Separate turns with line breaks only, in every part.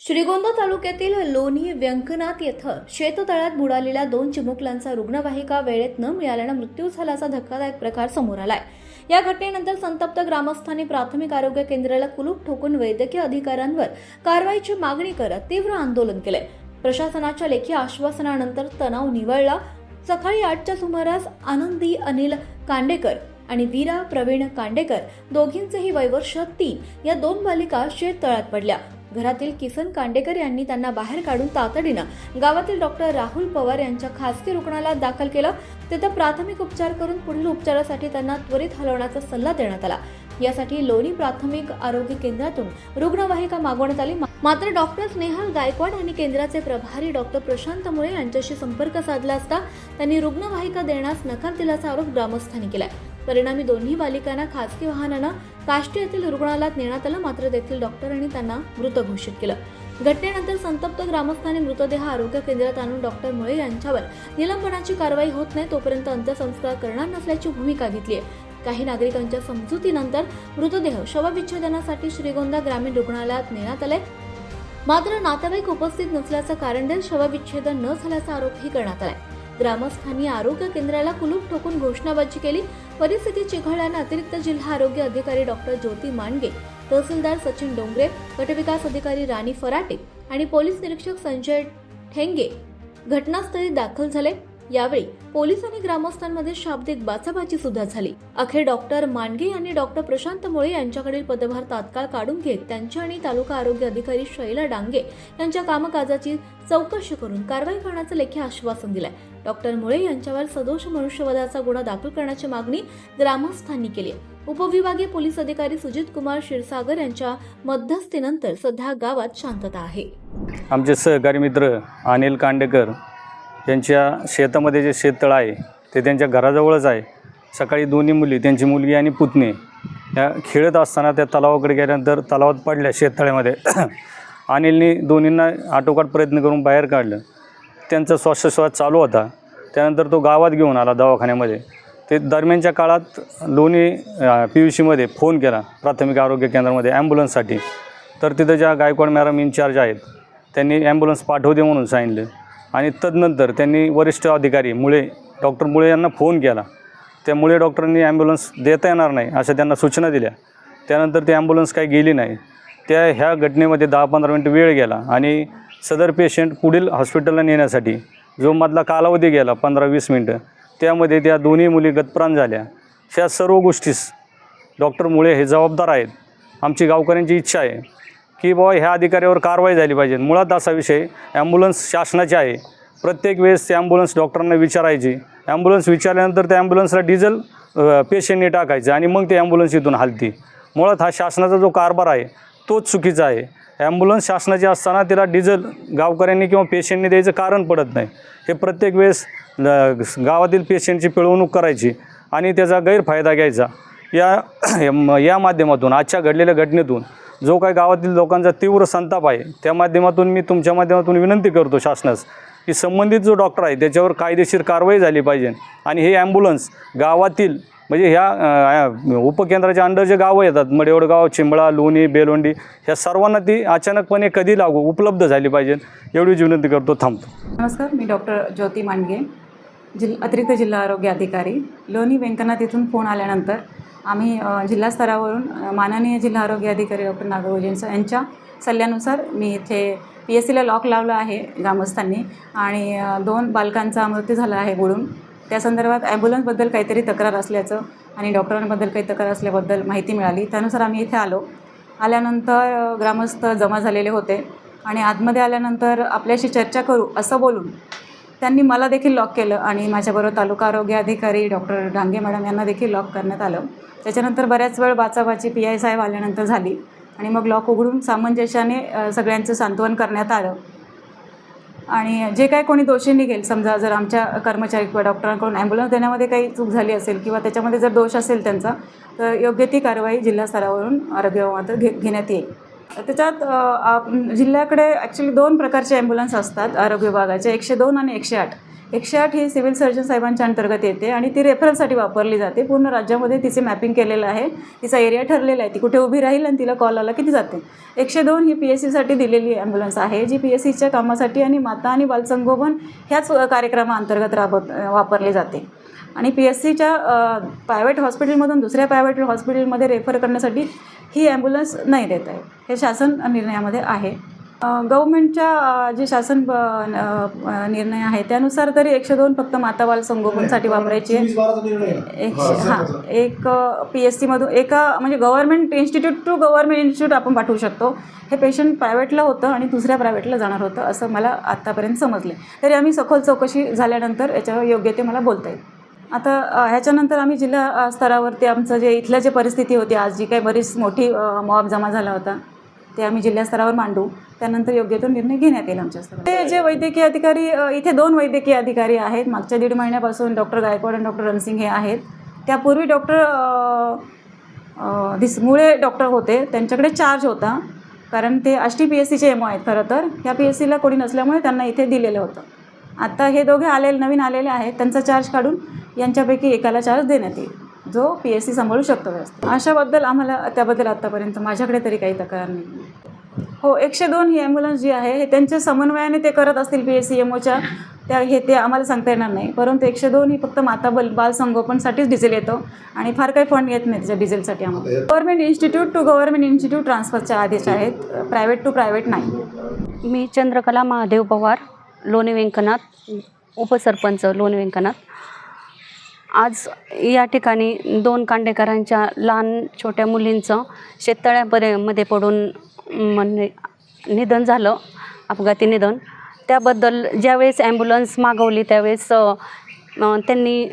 श्रीगोंदा तालुक्यातील लोणी व्यंकनाथ येथे शेततळ्यात बुडालेल्या 2 चिमुकल्यांचा रुग्णवाहिका वेळेत न मिळाल्याने मृत्यू झाल्याचा धक्कादायक प्रकार समोर आलाय। या घटनेनंतर संतप्त ग्रामस्थांनी प्राथमिक आरोग्य केंद्राला कुलूप ठोकून वैद्यकीय अधिकाऱ्यांवर कारवाईची मागणी करत तीव्र आंदोलन केले। प्रशासनाच्या लेखी आश्वासनानंतर तणाव निवळला। सकाळी 8च्या सुमारास आनंदी अनिल कांडेकर आणि वीरा प्रवीण कांडेकर दोघींचेही वय वर्ष 3 या 2 बालिका शेततळ्यात पडल्या। घरातील किसन कांडेकर यांनी त्यांना बाहेर काढून तातडीनं गावातील डॉक्टर राहुल पवार यांच्या खासगी रुग्णालयात दाखल केलं। तिथे प्राथमिक उपचार करून पुढील उपचारासाठी त्यांना त्वरित हलवण्याचा सल्ला देण्यात आला। यासाठी लोणी प्राथमिक आरोग्य केंद्रातून रुग्णवाहिका मागवण्यात आली। मात्र डॉक्टर स्नेहल गायकवाड आणि केंद्राचे प्रभारी डॉक्टर प्रशांत मुळे यांच्याशी संपर्क साधला असता त्यांनी रुग्णवाहिका देण्यास नकार दिल्याचा आरोप ग्रामस्थांनी केलाय। परिणामी दोन्ही बालिकांना खासगी वाहनानं काष्टी येथील रुग्णालयात नेण्यात आलं। मात्र तेथील डॉक्टरांनी त्यांना मृत घोषित केलं। घटनेनंतर संतप्त ग्रामस्थांनी मृतदेह आरोग्य केंद्रात आणून डॉक्टर मुळे यांच्यावर निलंबनाची कारवाई होत नाही तोपर्यंत अंत्यसंस्कार करणार नसल्याची भूमिका घेतली आहे। काही नागरिकांच्या समजुतीनंतर मृतदेह शवविच्छेदनासाठी श्रीगोंदा ग्रामीण रुग्णालयात नेण्यात आले। मात्र नातेवाईक उपस्थित नसल्याचं कारण देत शवविच्छेदन न झाल्याचा आरोपही करण्यात आलाय। ग्रामस्थांनी आरोग्य केंद्राला कुलूप ठोकून घोषणाबाजी केली। परिस्थिती चिघळल्याने अतिरिक्त जिल्हा आरोग्य अधिकारी डॉक्टर ज्योती मांडगे, तहसीलदार सचिन डोंगरे, गटविकास अधिकारी राणी फराटे आणि पोलीस निरीक्षक संजय ठेंगे घटनास्थळी दाखल झाले। यावेळी पोलीस आणि ग्रामस्थांमध्ये शाब्दिक बाचाबाची सुद्धा झाली। अखेर डॉक्टर मांडगे यांनी डॉक्टर प्रशांत मुळे यांच्याकडील पदभार तात्काळ काढून घेत त्यांच्या आणि तालुका आरोग्य अधिकारी शैला डांगे यांच्या कामकाजाची चौकशी करून कारवाई करण्याचं लेखी आश्वासन दिलंय। डॉक्टर मुळे यांच्यावर सदोष मनुष्यवधाचा गुन्हा दाखल करण्याची मागणी ग्रामस्थांनी केली आहे। उपविभागीय पोलीस अधिकारी सुजित कुमार क्षीरसागर यांच्या मध्यस्थीनंतर सध्या गावात शांतता आहे।
आमचे सहकारी मित्र अनिल कांडेकर यांच्या शेतामध्ये जे शेततळ आहे ते त्यांच्या घराजवळच आहे। सकाळी दोन्ही मुली, त्यांची मुलगी आणि पुतणी या खेळत असताना त्या तलावाकडे गेल्यानंतर तलावात पडल्या शेततळ्यामध्ये। अनिलने दोन्हींना आटोकाट प्रयत्न करून बाहेर काढलं। त्यांचा श्वासोच्छ्वास चालू होता। त्यानंतर तो गावात घेऊन आला दवाखान्यामध्ये। ते दरम्यानच्या काळात लोणी PUCमध्ये फोन केला प्राथमिक आरोग्य केंद्रामध्ये ॲम्ब्युलन्ससाठी। तर तिथं ज्या गायकवाड मॅडम इन्चार्ज आहेत त्यांनी ॲम्ब्युलन्स पाठवते म्हणून सांगितलं आणि तदनंतर त्यांनी वरिष्ठ अधिकारी मुळे, डॉक्टर मुळे यांना फोन केला। त्यामुळे डॉक्टरांनी ॲम्ब्युलन्स देता येणार नाही अशा त्यांना सूचना दिल्या। त्यानंतर ती ॲम्ब्युलन्स काही गेली नाही। ह्या घटनेमध्ये 10-15 मिनिट वेळ गेला आणि सदर पेशंट पुढील हॉस्पिटलला नेण्यासाठी जो मधला कालावधी गेला 15-20 मिनटं, त्यामध्ये त्या दोन्ही मुली गतप्राण झाल्या। ह्या सर्व गोष्टीस डॉक्टर मुळे हे जबाबदार आहेत। आमची गावकऱ्यांची इच्छा आहे की बाबा ह्या अधिकाऱ्यावर कारवाई झाली पाहिजे। मुळात असा विषय ॲम्ब्युलन्स शासनाची आहे। प्रत्येक वेळेस ती ॲम्ब्युलन्स डॉक्टरांना विचारायची। ॲम्ब्युलन्स विचारल्यानंतर त्या ॲम्ब्युलन्सला डिझेल पेशंटने टाकायचं आणि मग ती ॲम्ब्युलन्स इथून हलती। मुळात हा शासनाचा जो कारभार आहे तोच चुकीचा आहे। ॲम्ब्युलन्स शासनाची असताना तिला डिझेल गावकऱ्यांनी किंवा पेशंटने द्यायचं कारण पडत नाही। हे प्रत्येक वेळेस गावातील पेशंटची पिळवणूक करायची आणि त्याचा गैरफायदा घ्यायचा। या माध्यमातून आजच्या घडलेल्या घटनेतून जो काही गावातील लोकांचा तीव्र संताप आहे त्या माध्यमातून मी तुमच्या माध्यमातून विनंती करतो शासनास की संबंधित जो डॉक्टर आहे त्याच्यावर कायदेशीर कारवाई झाली पाहिजे आणि हे ॲम्ब्युलन्स गावातील म्हणजे ह्या उपकेंद्राच्या अंडर जे गावं येतात मडेवडगाव, चिंबळा, लोणी, बेलवंडी ह्या सर्वांना ती अचानकपणे कधी उपलब्ध झाली पाहिजे एवढीच विनंती करतो। थांबतो।
नमस्कार, मी डॉक्टर ज्योती मांडगे, अतिरिक्त जिल्हा आरोग्य अधिकारी। लोणी व्यंकनाथ येथून फोन आल्यानंतर आम्ही जिल्हा स्तरावरून माननीय जिल्हा आरोग्य अधिकारी डॉक्टर नागोजेंचा यांच्या सल्ल्यानुसार मी इथे PSCला लॉक लावलं आहे ग्रामस्थांनी आणि 2 बालकांचा मृत्यू झाला आहे बुडून। त्या संदर्भात ॲम्ब्युलन्सबद्दल काहीतरी तक्रार असल्याचं आणि डॉक्टरांबद्दल काही तक्रार असल्याबद्दल माहिती मिळाली। त्यानुसार आम्ही इथे आल्यानंतर ग्रामस्थ जमा झालेले होते आणि आतमध्ये आल्यानंतर आपल्याशी चर्चा करू असं बोलून त्यांनी मला देखील लॉक केलं आणि माझ्याबरोबर तालुका आरोग्य अधिकारी डॉक्टर डांगे मॅडम यांना देखील लॉक करण्यात आलं। त्याच्यानंतर बऱ्याच वेळ बाचाबाची PI साहेब आल्यानंतर झाली आणि मग लॉक उघडून सामंजस्याने सगळ्यांचं सांत्वन करण्यात आलं आणि जे काही कोणी दोषी निघेल, समजा जर आमच्या कर्मचारी किंवा डॉक्टरांकडून ॲम्ब्युलन्स देण्यामध्ये काही चूक झाली असेल किंवा त्याच्यामध्ये जर दोष असेल त्यांचा, तर योग्य ती कारवाई जिल्हा स्तरावरून आरोग्य विभागात घेण्यात येईल। त्याच्यात जिल्ह्याकडे ॲक्च्युली 2 प्रकारचे ॲम्ब्युलन्स असतात आरोग्य विभागाचे, 102 आणि 108। 108 ही सिव्हिल सर्जन साहेबांच्या अंतर्गत येते आणि ती रेफरलसाठी वापरली जाते. पूर्ण राज्यामध्ये तिचे मॅपिंग केलेलं आहे, तिचा एरिया ठरलेला आहे, ती कुठे उभी राहील आणि तिला कॉल आला की ती जाते. 102 ही PSCसाठी दिलेली ॲम्ब्युलन्स आहे, जी PSCच्या कामासाठी आणि माता आणि बालसंगोपन ह्याच कार्यक्रमाअंतर्गत वापरली जाते. आणि PSCच्या प्रायव्हेट हॉस्पिटलमधून दुसऱ्या प्रायव्हेट हॉस्पिटलमध्ये रेफर करण्यासाठी ही ॲम्ब्युलन्स नाही देत आहे. हे शासन निर्णयामध्ये आहे. गव्हर्मेंटच्या जे शासन निर्णय आहे त्यानुसार तरी 102 फक्त माता बाल संगोपनसाठी वापरायची आहे. एक PSCमधून एका म्हणजे government institute to government institute आपण पाठवू शकतो. हे पेशंट प्रायव्हेटला होतं आणि दुसऱ्या प्रायव्हेटला जाणार होतं असं मला आत्तापर्यंत समजले. तरी आम्ही सखोल चौकशी झाल्यानंतर याच्यावर योग्य ते मला बोलता येईल. आता ह्याच्यानंतर आम्ही जिल्हा स्तरावरती आमचं जे इथलं जे परिस्थिती होती, आज जी काही बरीच मोठी मॉब जमा झाला होता ते आम्ही जिल्हा स्तरावर मांडू. त्यानंतर योग्य तो निर्णय घेण्यात येईल आमच्या स्तरावर. ते जे वैद्यकीय अधिकारी इथे 2 वैद्यकीय अधिकारी आहेत. मागच्या 1.5 महिन्यापासून डॉक्टर गायकवाड आणि डॉक्टर रणसिंग हे आहेत. त्यापूर्वी डॉक्टर मुळे डॉक्टर होते, त्यांच्याकडे चार्ज होता कारण ते आष्टी PSCचे MO आहेत. खरं तर ह्या PSCला कोणी नसल्यामुळे त्यांना इथे दिलेलं होतं. आता हे दोघे नवीन आलेले आहेत, त्यांचा चार्ज काढून यांच्यापैकी एकाला चार्ज देण्यात येईल जो PSC सांभाळू शकतो व्यवस्थित. अशाबद्दल आम्हाला त्याबद्दल आत्तापर्यंत माझ्याकडे तरी काही तक्रार नाही. हो, 102 ही ॲम्ब्युलन्स जी आहे हे त्यांच्या समन्वयाने ते करत असतील PSC MOच्या, ते आम्हाला सांगता येणार नाही. परंतु 102 ही फक्त माता बाल संगोपनसाठीच डिझेल येतो आणि फार काही फंड येत नाही त्याच्या डिझेलसाठी. आम्हाला government institute to government institute ट्रान्सफरचे आदेश आहेत, प्रायव्हेट टू प्रायव्हेट नाही.
मी चंद्रकला महादेव पवार, लोणी व्यंकनाथ, उपसरपंच लोणी व्यंकनाथ. आज या ठिकाणी 2 कांडेकरांच्या लहान छोट्या मुलींचं शेततळ्यामध्ये पडून निधन झालं, अपघाती निधन. त्याबद्दल ज्यावेळेस ॲम्ब्युलन्स मागवली त्यावेळेस त्यांनी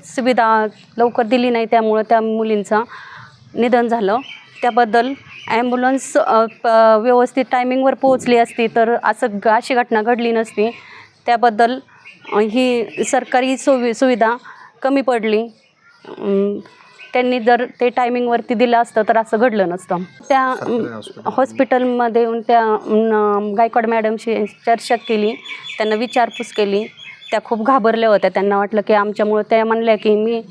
सुविधा लवकर दिली नाही, त्यामुळं त्या मुलींचं निधन झालं. त्याबद्दल ॲम्ब्युलन्स व्यवस्थित टायमिंगवर पोहोचली असती तर अशी घटना घडली नसती. त्याबद्दल ही सरकारी सुविधा कमी पडली. त्यांनी जर ते टायमिंगवरती दिलं असतं तर असं घडलं नसतं. त्या हॉस्पिटलमध्ये येऊन त्या गायकवाड मॅडमशी चर्चा केली, त्यांना विचारपूस केली. त्या खूप घाबरल्या होत्या. त्यांना वाटलं की आमच्यामुळं, त्या म्हणल्या की मी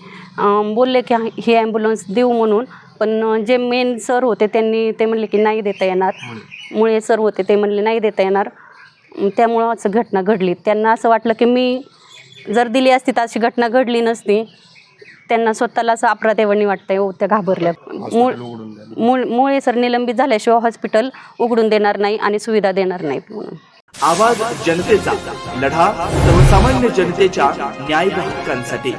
बोलले की ही ॲम्ब्युलन्स देऊ म्हणून, पण जे मेन सर होते ते म्हणले की नाही देता येणार. मुळे सर होते ते म्हणले नाही देता येणार. त्यामुळं असं घटना घडली. त्यांना असं वाटलं की मी जर दिली असती तर अशी घटना घडली नसती. त्यांना स्वतःला असं अपराधेवणी वाटतंय. हो, त्या घाबरल्या. मुळे सर निलंबित झाल्याशिवाय हॉस्पिटल उघडून देणार नाही आणि सुविधा देणार नाहीत म्हणून.
आवाज जनतेचा, लढा सर्वसामान्य जनतेच्या न्याय हक्कांसाठी.